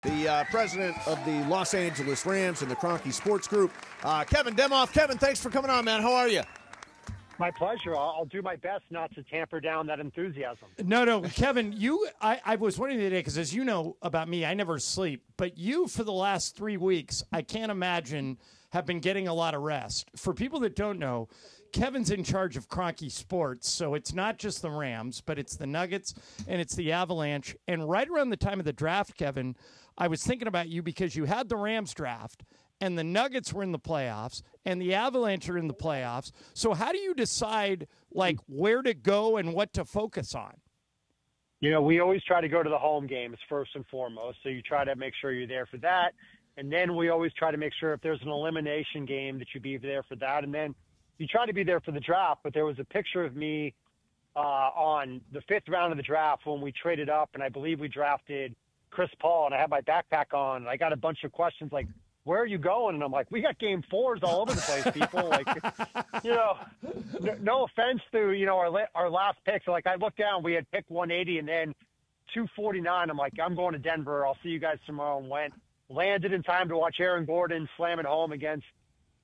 the president of the Los Angeles Rams and the Kroenke Sports Group. Kevin Demoff. Kevin, thanks for coming on, man. How are you? My pleasure. I'll do my best not to tamper down that enthusiasm. No, Kevin, I was wondering today, because as you know about me, I never sleep. But you, for the last 3 weeks, I can't imagine, have been getting a lot of rest. For people that don't know, Kevin's in charge of Kroenke Sports, so it's not just the Rams, but it's the Nuggets and it's the Avalanche. And right around the time of the draft, Kevin, I was thinking about you because you had the Rams draft, and the Nuggets were in the playoffs, and the Avalanche are in the playoffs. So how do you decide, like, where to go and what to focus on? You know, we always try to go to the home games first and foremost, so you try to make sure you're there for that. And then we always try to make sure if there's an elimination game that you be there for that. And then you try to be there for the draft. But there was a picture of me on the 5th round of the draft when we traded up, and I believe we drafted Chris Paul, and I had my backpack on, and I got a bunch of questions like, where are you going? And I'm like, we got game 4s all over the place, people. Like, you know, no offense to, you know, our last pick. So, like, I looked down, we had pick 180 and then 249. I'm like, I'm going to Denver. I'll see you guys tomorrow, and landed in time to watch Aaron Gordon slam it home against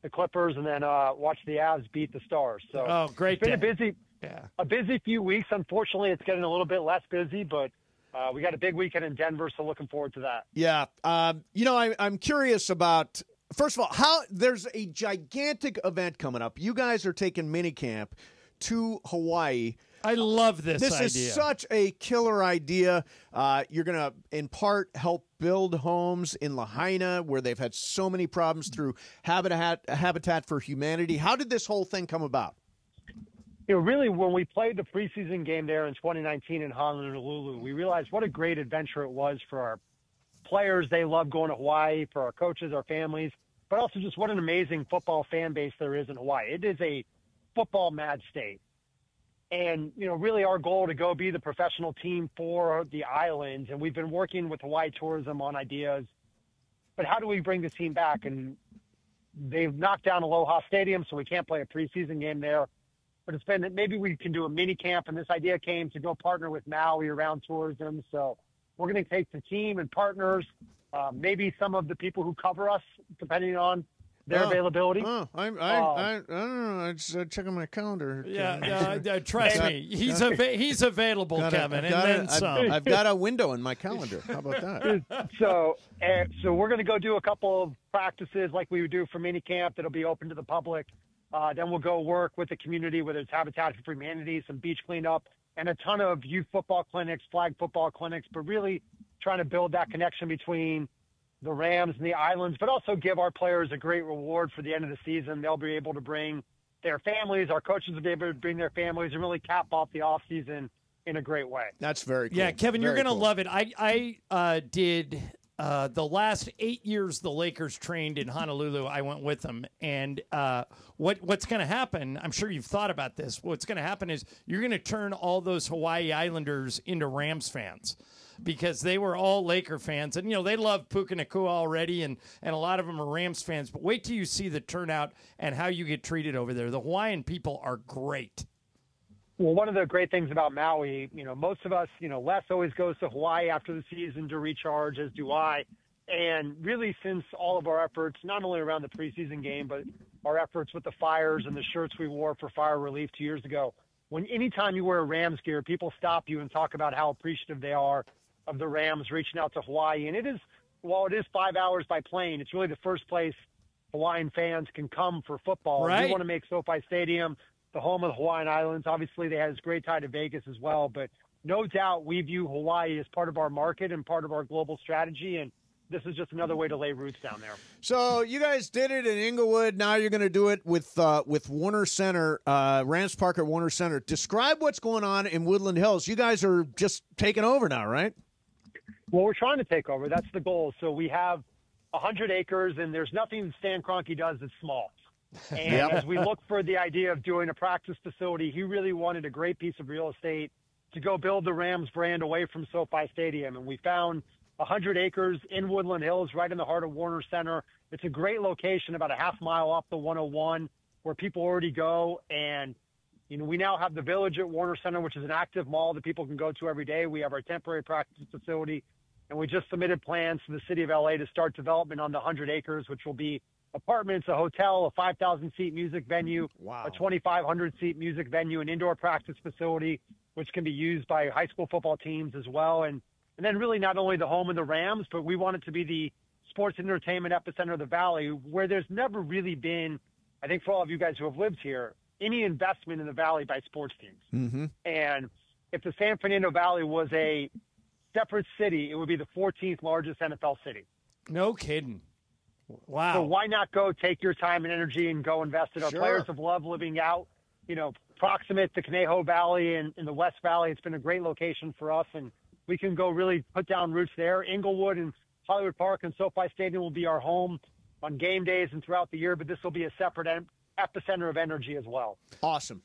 the Clippers, and then watch the Avs beat the Stars. So great. It's been a busy few weeks. Unfortunately, it's getting a little bit less busy, but we got a big weekend in Denver, so looking forward to that. Yeah. You know, I'm curious about, first of all, how there's a gigantic event coming up. You guys are taking MiniCamp to Hawaii. I love this idea. This is such a killer idea. You're going to, in part, help build homes in Lahaina, where they've had so many problems through Habitat for Humanity. How did this whole thing come about? You know, really, when we played the preseason game there in 2019 in Honolulu, we realized what a great adventure it was for our players. They love going to Hawaii, for our coaches, our families, but also just what an amazing football fan base there is in Hawaii. It is a football mad state. And, you know, really our goal to go be the professional team for the islands. And we've been working with Hawaii Tourism on ideas, but how do we bring the team back? And they've knocked down Aloha Stadium, so we can't play a preseason game there. But it's been that maybe we can do a mini camp, and this idea came to go partner with Maui around tourism. So we're going to take the team and partners, maybe some of the people who cover us, depending on their availability. I don't know. I'm just checking my calendar. Yeah, trust me, he's available, Kevin, and then some. I've got a window in my calendar. How about that? So we're going to go do a couple of practices like we would do for MiniCamp that'll be open to the public. Then we'll go work with the community, whether it's Habitat for Humanity, some beach cleanup, and a ton of youth football clinics, flag football clinics, but really trying to build that connection between the Rams and the islands, but also give our players a great reward for the end of the season. They'll be able to bring their families. Our coaches will be able to bring their families and really cap off the off season in a great way. That's very cool. Yeah, Kevin, you're going to cool. love it. I did the last 8 years the Lakers trained in Honolulu. I went with them. And what's going to happen, I'm sure you've thought about this, what's going to happen is you're going to turn all those Hawaii Islanders into Rams fans, because they were all Laker fans. And, you know, they love Puka Nacua already, and a lot of them are Rams fans. But wait till you see the turnout and how you get treated over there. The Hawaiian people are great. Well, one of the great things about Maui, you know, most of us, you know, Les always goes to Hawaii after the season to recharge, as do I. And really, since all of our efforts, not only around the preseason game, but our efforts with the fires and the shirts we wore for fire relief 2 years ago, anytime you wear Rams gear, people stop you and talk about how appreciative they are of the Rams reaching out to Hawaii. And it is, while it is 5 hours by plane, it's really the first place Hawaiian fans can come for football. Right. We want to make SoFi Stadium the home of the Hawaiian Islands. Obviously, they had this great tie to Vegas as well, but no doubt we view Hawaii as part of our market and part of our global strategy, and this is just another way to lay roots down there. So you guys did it in Inglewood. Now you're going to do it with Warner Center, Rams Park at Warner Center. Describe what's going on in Woodland Hills. You guys are just taking over now, right? Well, we're trying to take over. That's the goal. So we have 100 acres, and there's nothing Stan Kroenke does that's small. And as we look for the idea of doing a practice facility, he really wanted a great piece of real estate to go build the Rams brand away from SoFi Stadium. And we found 100 acres in Woodland Hills, right in the heart of Warner Center. It's a great location, about a half mile off the 101, where people already go. And, you know, we now have the Village at Warner Center, which is an active mall that people can go to every day. We have our temporary practice facility, And we just submitted plans to the city of LA to start development on the 100 acres, which will be apartments, a hotel, a 5,000-seat music venue, wow, a 2,500-seat music venue, an indoor practice facility, which can be used by high school football teams as well. And then really not only the home of the Rams, but we want it to be the sports and entertainment epicenter of the Valley, where there's never really been, I think for all of you guys who have lived here, any investment in the Valley by sports teams. Mm-hmm. And if the San Fernando Valley was a separate city, it would be the 14th largest NFL city. No kidding. Wow. So why not go take your time and energy and go invest in our players have loved living out, proximate to Conejo Valley and in the West Valley. It's been a great location for us, and we can go really put down roots there. Inglewood and Hollywood Park and SoFi Stadium will be our home on game days and throughout the year, but this will be a separate epicenter of energy as well. Awesome.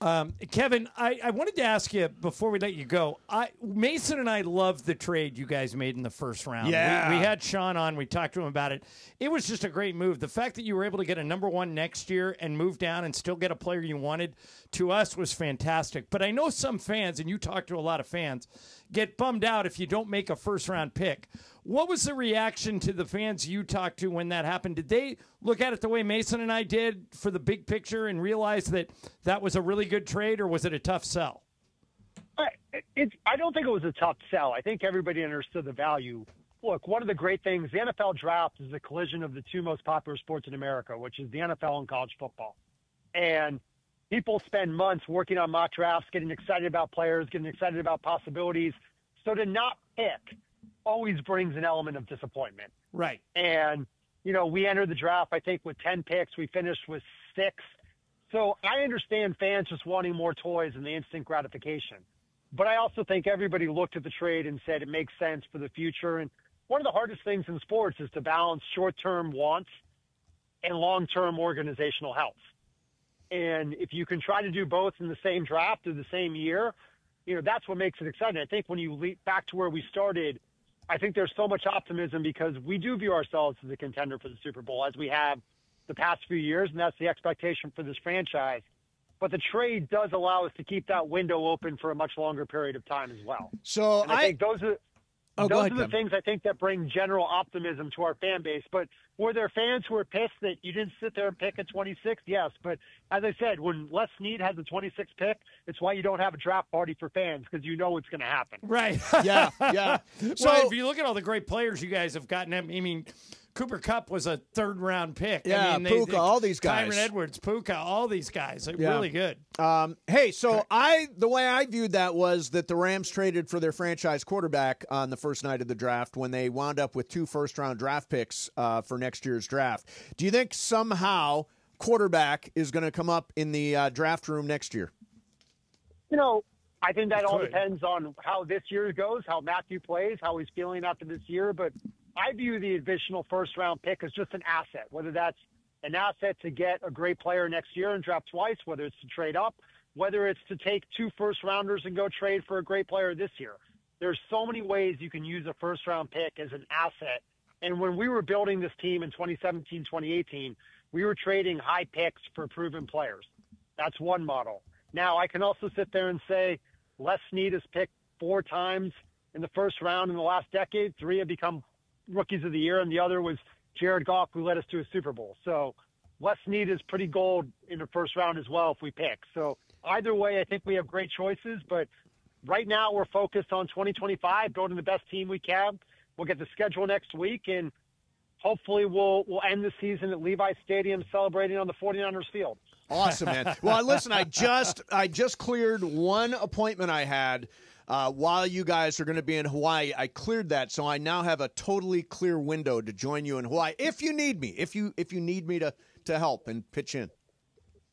Kevin, I wanted to ask you before we let you go. Mason and I loved the trade you guys made in the first round. Yeah. We had Sean on. We talked to him about it. It was just a great move. The fact that you were able to get a number one next year and move down and still get a player you wanted, to us, was fantastic. But I know some fans, and you talk to a lot of fans, get bummed out if you don't make a first-round pick. What was the reaction to the fans you talked to when that happened? Did they look at it the way Mason and I did for the big picture and realize that that was a really good trade, or was it a tough sell? I don't think it was a tough sell. I think everybody understood the value. Look, one of the great things, the NFL draft is a collision of the two most popular sports in America, which is the NFL and college football. And people spend months working on mock drafts, getting excited about players, getting excited about possibilities. So to not pick always brings an element of disappointment. Right. And, we entered the draft, I think, with 10 picks. We finished with 6. So I understand fans just wanting more toys and the instant gratification. But I also think everybody looked at the trade and said it makes sense for the future. And one of the hardest things in sports is to balance short-term wants and long-term organizational health. And if you can try to do both in the same draft or the same year, that's what makes it exciting. I think when you leap back to where we started, I think there's so much optimism because we do view ourselves as a contender for the Super Bowl, as we have the past few years, and that's the expectation for this franchise. But the trade does allow us to keep that window open for a much longer period of time as well. So I think those are the Kevin. things I think that bring general optimism to our fan base. But were there fans who were pissed that you didn't sit there and pick at 26? Yes. But as I said, when Les Snead has the 26th pick, it's why you don't have a draft party for fans, because you know it's going to happen. Right. Yeah. So if you look at all the great players you guys have gotten, I mean, Cooper Kupp was a third-round pick. Yeah, I mean, Puka, all these guys. Tyron Edwards, Puka, all these guys. Really good. Hey, so the way I viewed that was that the Rams traded for their franchise quarterback on the first night of the draft when they wound up with 2 first-round draft picks for next year's draft. Do you think somehow quarterback is going to come up in the draft room next year? I think that all depends on how this year goes, how Matthew plays, how he's feeling after this year. But I view the additional first-round pick as just an asset, whether that's an asset to get a great player next year and draft twice, whether it's to trade up, whether it's to take 2 first-rounders and go trade for a great player this year. There's so many ways you can use a first-round pick as an asset. And when we were building this team in 2017, 2018, we were trading high picks for proven players. That's one model. Now, I can also sit there and say Les Snead has picked 4 times in the first round in the last decade. 3 have become rookies of the year, and the other was Jared Goff, who led us to a Super Bowl. So Les Snead is pretty gold in the first round as well if we pick. So either way, I think we have great choices. But right now we're focused on 2025, building the best team we can. We'll get the schedule next week, and hopefully we'll end the season at Levi's Stadium celebrating on the 49ers field. Awesome, man. Well, listen, I just cleared one appointment I had while you guys are going to be in Hawaii. I cleared that, so I now have a totally clear window to join you in Hawaii if you need me. If you need me to help and pitch in.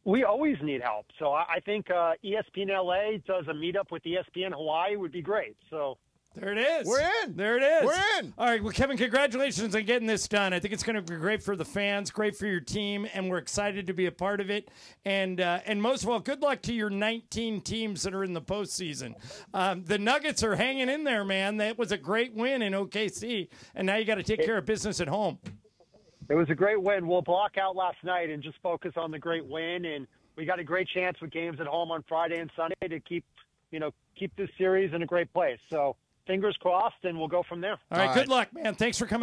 We always need help. So I think ESPN LA does a meetup with ESPN Hawaii would be great. So there it is. We're in. There it is. We're in. All right. Well, Kevin, congratulations on getting this done. I think it's going to be great for the fans, great for your team, and we're excited to be a part of it. And most of all, good luck to your 19 teams that are in the postseason. The Nuggets are hanging in there, man. That was a great win in OKC, and now you got to take care of business at home. It was a great win. We'll block out last night and just focus on the great win. And we got a great chance with games at home on Friday and Sunday to keep this series in a great place. So fingers crossed, and we'll go from there. All right, All good right. luck, man. Thanks for coming on.